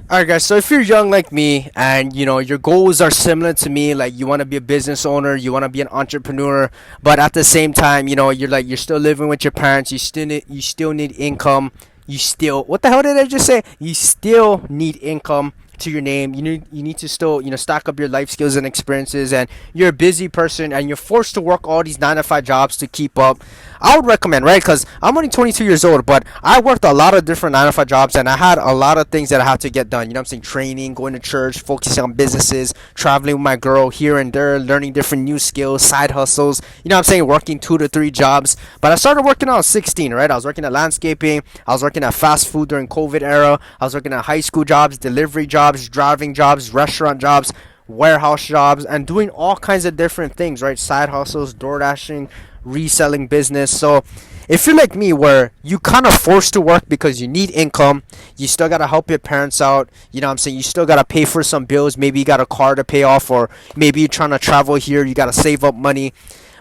All right, guys. So if you're young like me, and your goals are similar to me, like you want to be a business owner, you want to be an entrepreneur, but at the same time, you're still living with your parents. You still need income. What the hell did I just say? You still need income to your name. You need to still stack up your life skills and experiences, and you're a busy person, and you're forced to work all these 9 to 5 jobs to keep up. I would recommend, right? Because I'm only 22 years old, but I worked a lot of different 9 to 5 jobs, and I had a lot of things that I had to get done. You know what I'm saying? Training, going to church, focusing on businesses, traveling with my girl here and there, learning different new skills, side hustles. You know what I'm saying? Working 2 to 3 jobs. But I started working out at 16, right? I was working at landscaping. I was working at fast food during COVID era. I was working at high school jobs, delivery jobs, driving jobs, restaurant jobs, warehouse jobs, and doing all kinds of different things, right? Side hustles, door dashing, reselling business. So if you're like me, where you kind of forced to work because you need income, you still got to help your parents out. You know what I'm saying? You still got to pay for some bills. Maybe you got a car to pay off, or maybe you're trying to travel here. You got to save up money.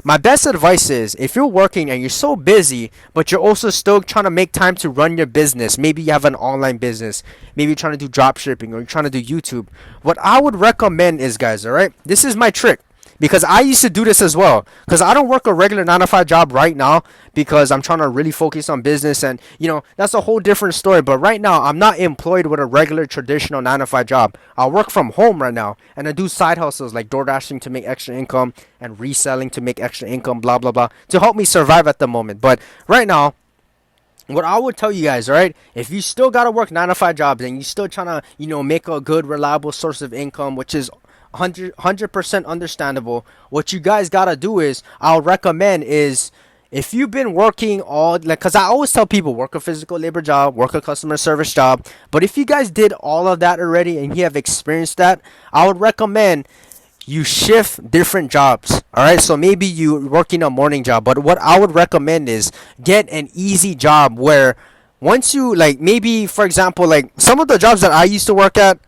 My best advice is, if you're working and you're so busy, but you're also still trying to make time to run your business, maybe you have an online business, maybe you're trying to do drop shipping, or you're trying to do YouTube. What I would recommend is, guys, all right, this is my trick, because I used to do this as well. Because I don't work a regular 9 to 5 job right now, because I'm trying to really focus on business, and that's a whole different story. But right now, I'm not employed with a regular traditional 9 to 5 job. I work from home right now, and I do side hustles like door dashing to make extra income, and reselling to make extra income, blah blah blah, to help me survive at the moment. But right now, what I would tell you guys, all right, if you still gotta work 9 to 5 jobs, and you still trying to, make a good, reliable source of income, which is 100% understandable, what you guys gotta do is, I'll recommend is, if you've been working because I always tell people, work a physical labor job, work a customer service job. But if you guys did all of that already and you have experienced that, I would recommend you shift different jobs. All right, so maybe you working a morning job, but what I would recommend is get an easy job where, once you, like, maybe for example, like some of the jobs that I used to work at,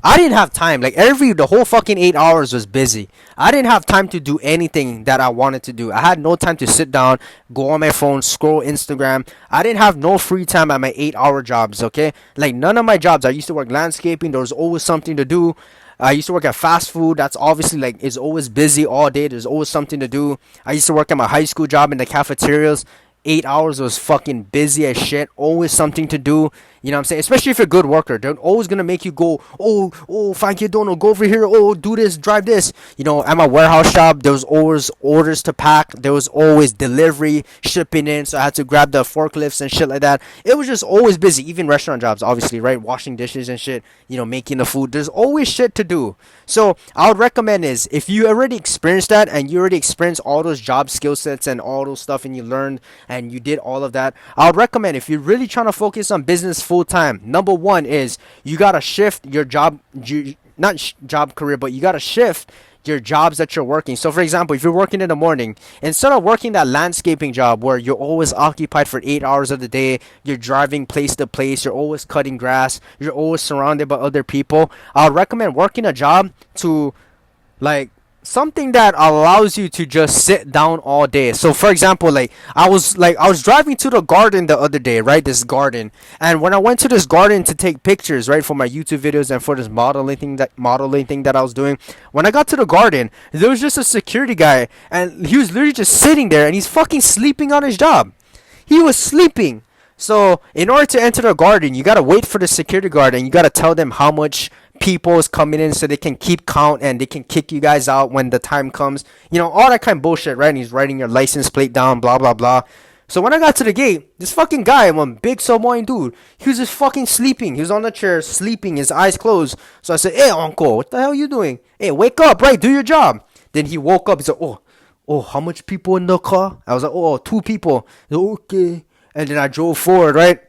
I didn't have time. Like, the whole fucking 8 hours was busy. I didn't have time to do anything that I wanted to do. I had no time to sit down, go on my phone, scroll Instagram. I didn't have no free time at my 8 hour jobs, okay? Like, none of my jobs. I used to work landscaping. There was always something to do. I used to work at fast food. That's obviously, like, it's always busy all day. There's always something to do. I used to work at my high school job in the cafeterias. 8 hours was fucking busy as shit. Always something to do. You know what I'm saying? Especially if you're a good worker. They're always going to make you go, oh, Frank, you don't know, go over here. Oh, do this, drive this. At my warehouse job, there was always orders to pack. There was always delivery, shipping in. So I had to grab the forklifts and shit like that. It was just always busy. Even restaurant jobs, obviously, right? Washing dishes and shit, making the food. There's always shit to do. So I would recommend is, if you already experienced that, and you already experienced all those job skill sets and all those stuff, and you learned and you did all of that, I would recommend, if you're really trying to focus on business full time, number one is, you gotta shift your job, job career, but you gotta shift your jobs that you're working. So for example, if you're working in the morning, instead of working that landscaping job where you're always occupied for 8 hours of the day, you're driving place to place, you're always cutting grass, you're always surrounded by other people, I would recommend working a job to, like, something that allows you to just sit down all day. So for example, I was driving to the garden the other day, right? This garden. And when I went to this garden to take pictures, right, for my YouTube videos and for this modeling thing that I was doing, when I got to the garden, there was just a security guy, and he was literally just sitting there, and he's fucking sleeping on his job. He was sleeping. So in order to enter the garden, you gotta wait for the security guard, and you gotta tell them how much people is coming in, so they can keep count and they can kick you guys out when the time comes. All that kind of bullshit, right? And he's writing your license plate down, blah blah blah. So when I got to the gate, this fucking guy, one big Samoan dude, he was just fucking sleeping. He was on the chair sleeping, his eyes closed. So I said, "Hey, uncle, what the hell are you doing? Hey, wake up, right? Do your job." Then he woke up. He said, "Oh, how much people in the car?" I was like, "Oh, 2 people." He said, "Okay." And then I drove forward, right?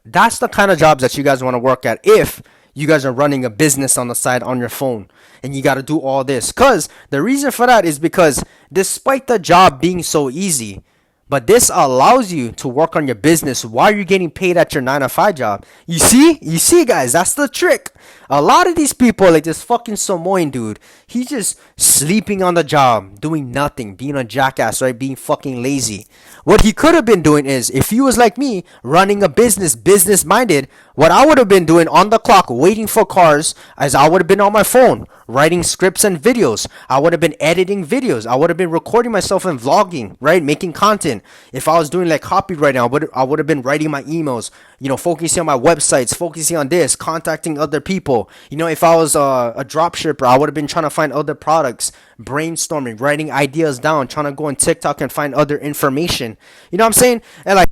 That's the kind of jobs that you guys want to work at if you guys are running a business on the side on your phone, and you got to do all this. Because the reason for that is because, despite the job being so easy, but this allows you to work on your business while you're getting paid at your 9 to 5 job. You see, guys, that's the trick. A lot of these people, like this fucking Samoan dude, he's just sleeping on the job, doing nothing, being a jackass, right? Being fucking lazy. What he could have been doing is, if he was like me, running a business minded, what I would have been doing on the clock, waiting for cars, as I would have been on my phone, writing scripts and videos. I would have been editing videos. I would have been recording myself and vlogging, right? Making content. If I was doing like copywriting, I would have been writing my emails, focusing on my websites, focusing on this, contacting other people. If I was a drop shipper, I would have been trying to find other products, brainstorming, writing ideas down, trying to go on TikTok and find other information. You know what I'm saying? And like,